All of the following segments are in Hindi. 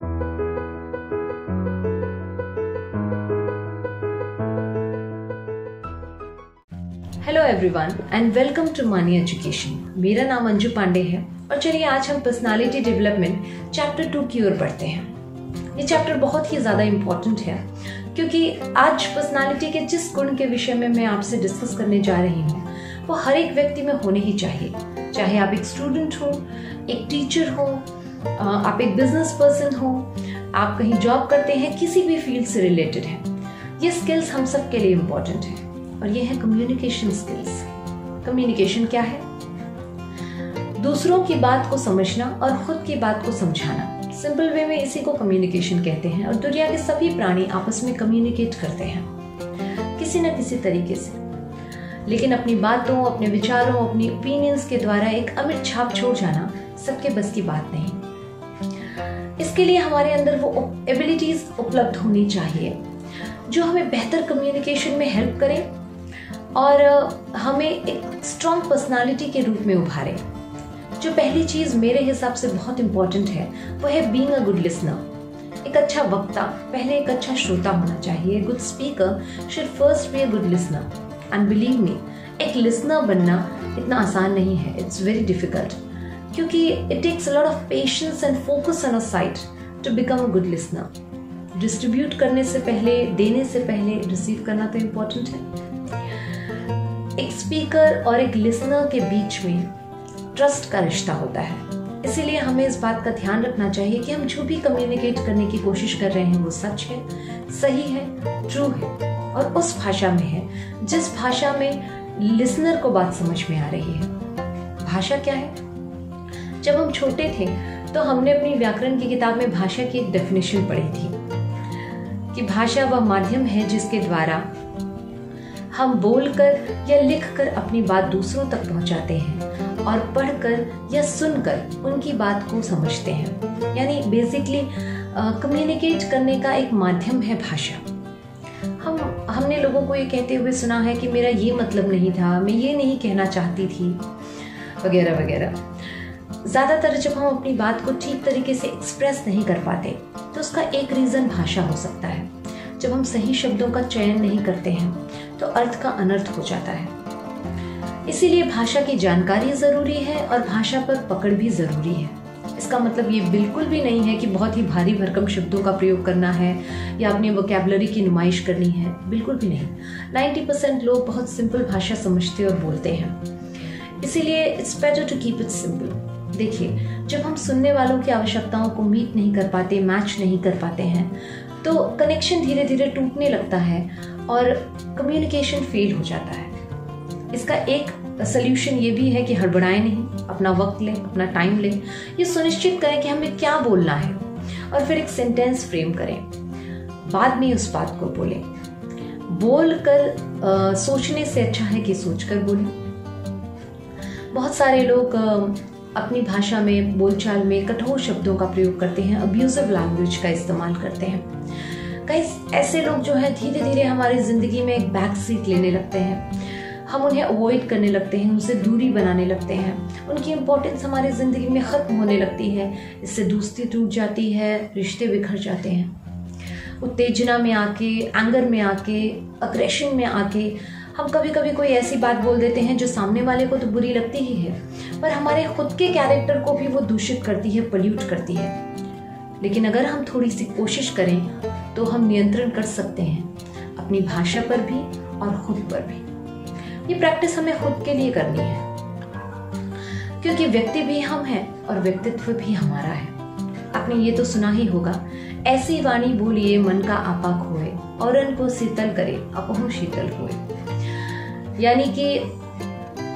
Hello everyone and welcome to money education. मेरा नाम अंजू पांडे है और चलिए आज हम पर्सनालिटी डेवलपमेंट चैप्टर 2 की ओर बढ़ते हैं। ये चैप्टर बहुत ही ज़्यादा इम्पोर्टेंट है क्योंकि आज पर्सनालिटी के जिस गुण के विषय में मैं आपसे डिस्कस करने जा रही हूँ वो हर एक व्यक्ति में होने ही चाहिए, चाहे आप एक स्टूडेंट हो, एक टीचर हो, आप एक बिजनेस पर्सन हो, आप कहीं जॉब करते हैं, किसी भी फील्ड से रिलेटेड है। ये स्किल्स हम सब के लिए इम्पोर्टेंट है और ये है कम्युनिकेशन स्किल्स। कम्युनिकेशन क्या है? दूसरों की बात को समझना और खुद की बात को समझाना। सिंपल वे में इसी को कम्युनिकेशन कहते हैं और दुनिया के सभी प्राणी आपस में कम्युनिकेट करते हैं किसी न किसी तरीके से, लेकिन अपनी बातों, अपने विचारों, अपनी ओपिनियंस के द्वारा एक अमिट छाप छोड़ जाना सबके बस की बात नहीं। इसके लिए हमारे अंदर वो एबिलिटीज उपलब्ध होनी चाहिए जो हमें बेहतर कम्युनिकेशन में हेल्प करें और हमें एक स्ट्रॉन्ग पर्सनालिटी के रूप में उभारे। जो पहली चीज मेरे हिसाब से बहुत इंपॉर्टेंट है वो है बीइंग अ गुड लिसनर। एक अच्छा वक्ता पहले एक अच्छा श्रोता होना चाहिए। Good speaker should first be a good listener and believe me, एक लिसनर बनना इतना आसान नहीं है। इट्स वेरी डिफिकल्ट क्योंकि it takes a lot of patience and focus on a sight to become a good listener. Distribute करने से पहले, देने से पहले रिसीव करना तो इम्पोर्टेंट है। एक स्पीकर और एक लिसनर के बीच में ट्रस्ट का रिश्ता होता है, इसीलिए हमें इस बात का ध्यान रखना चाहिए कि हम जो भी कम्युनिकेट करने की कोशिश कर रहे हैं वो सच है, सही है, ट्रू है और उस भाषा में है जिस भाषा में लिसनर को बात समझ में आ रही है। भाषा क्या है? जब हम छोटे थे तो हमने अपनी व्याकरण की किताब में भाषा की एक डेफिनेशन पढ़ी थी कि भाषा वह माध्यम है जिसके द्वारा हम बोलकर या लिखकर अपनी बात दूसरों तक पहुंचाते हैं और पढ़कर या सुनकर उनकी बात को समझते हैं। यानी बेसिकली कम्युनिकेट करने का एक माध्यम है भाषा। हमने लोगों को ये कहते हुए सुना है कि मेरा ये मतलब नहीं था, मैं ये नहीं कहना चाहती थी, वगैरह वगैरह। ज़्यादातर जब हम अपनी बात को ठीक तरीके से एक्सप्रेस नहीं कर पाते तो उसका एक रीज़न भाषा हो सकता है। जब हम सही शब्दों का चयन नहीं करते हैं तो अर्थ का अनर्थ हो जाता है। इसीलिए भाषा की जानकारी ज़रूरी है और भाषा पर पकड़ भी ज़रूरी है। इसका मतलब ये बिल्कुल भी नहीं है कि बहुत ही भारी भरकम शब्दों का प्रयोग करना है या अपनी वोकैबुलरी की नुमाइश करनी है, बिल्कुल भी नहीं। 90% लोग बहुत सिंपल भाषा समझते और बोलते हैं, इसीलिए it's better to keep it simple. देखिए, जब हम सुनने वालों की आवश्यकताओं को मीट नहीं कर पाते, मैच नहीं कर पाते हैं तो कनेक्शन धीरे धीरे टूटने लगता है और कम्युनिकेशन फेल हो जाता है। इसका एक सोल्यूशन ये भी है कि हड़बड़ाएं नहीं, अपना वक्त लें, अपना टाइम लें, ये सुनिश्चित करें कि हमें क्या बोलना है और फिर एक सेंटेंस फ्रेम करें। बाद में उस बात को बोलें। बोलकर सोचने से अच्छा है कि सोचकर बोलें। बहुत सारे लोग अपनी भाषा में, बोलचाल में कठोर शब्दों का प्रयोग करते हैं, अब्यूजिव लैंग्वेज का इस्तेमाल करते हैं। कई ऐसे लोग जो है धीरे धीरे हमारी जिंदगी में एक बैक सीट लेने लगते हैं। हम उन्हें अवॉइड करने लगते हैं, उनसे दूरी बनाने लगते हैं, उनकी इम्पोर्टेंस हमारी जिंदगी में खत्म होने लगती है। इससे दोस्ती टूट जाती है, रिश्ते बिखर जाते हैं। उत्तेजना में आके, एंगर में आके, अग्रेशन में आके हम कभी कभी कोई ऐसी बात बोल देते हैं जो सामने वाले को तो बुरी लगती ही है, पर हमारे खुद के कैरेक्टर को भी वो दूषित करती है, पल्यूट करती है। लेकिन अगर हम थोड़ी सी कोशिश करें तो हम नियंत्रण कर सकते हैं अपनी भाषा पर भी और खुद पर भी। ये प्रैक्टिस हमें खुद के लिए करनी है क्योंकि व्यक्ति भी हम हैं और व्यक्तित्व भी हमारा है। आपने ये तो सुना ही होगा, ऐसी वाणी बोलिए मन का आपा खोए, औरन को शीतल करे अपहु शीतल होए। यानी कि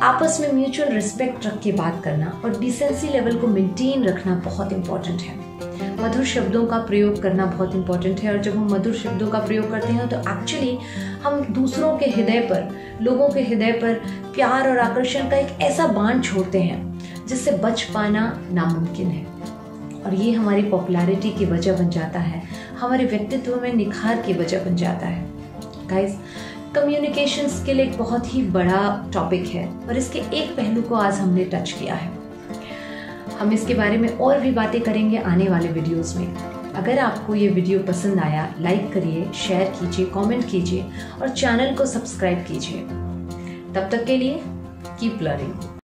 आपस में म्यूचुअल रिस्पेक्ट रख के बात करना और डिसेंसी लेवल को मेंटेन रखना बहुत इंपॉर्टेंट है। मधुर शब्दों का प्रयोग करना बहुत इंपॉर्टेंट है और जब हम मधुर शब्दों का प्रयोग करते हैं तो एक्चुअली हम दूसरों के हृदय पर, लोगों के हृदय पर प्यार और आकर्षण का एक ऐसा बांध छोड़ते हैं जिससे बच पाना नामुमकिन है और ये हमारी पॉपुलैरिटी की वजह बन जाता है, हमारे व्यक्तित्व में निखार की वजह बन जाता है। गाइस, कम्युनिकेशन स्किल एक बहुत ही बड़ा टॉपिक है और इसके एक पहलू को आज हमने टच किया है। हम इसके बारे में और भी बातें करेंगे आने वाले वीडियोस में। अगर आपको ये वीडियो पसंद आया, लाइक करिए, शेयर कीजिए, कमेंट कीजिए और चैनल को सब्सक्राइब कीजिए। तब तक के लिए कीप लर्निंग।